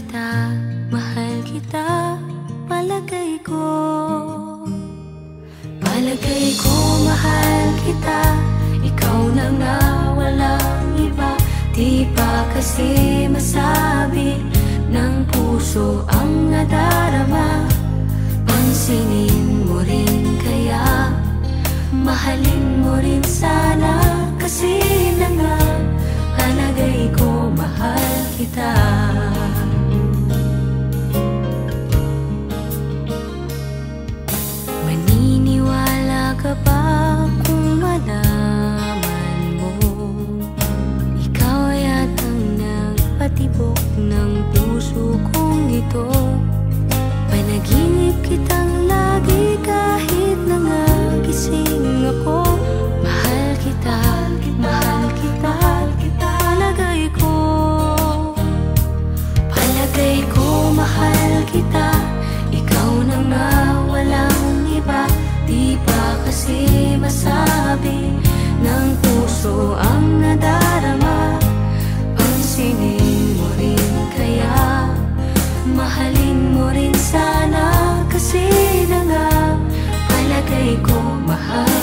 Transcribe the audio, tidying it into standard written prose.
kita, mahal kita, palagay ko. Palagay ko, mahal kita, ikaw na nga, walang iba. Di pa kasi masabi ng puso ang nadarama. Pansinin mo rin kaya, mahalin mo rin sana. Kasi na nga, palagay ko, mahal kita. Maniniwala ka ba kung malaman mo ikaw yatang nagpatibok ng puso kong ito? Panaginip kitang lagi kahit nangagising ako. Mahal kita, mahal kita, palagay ko. Palagay ko, mahal kita, ikaw na nga, walang iba. Di pa kasi masabi ng puso ang nadarama. Pansinin mo rin kaya, mahalin mo rin sana. Kasi na nga, palagay ko, mahal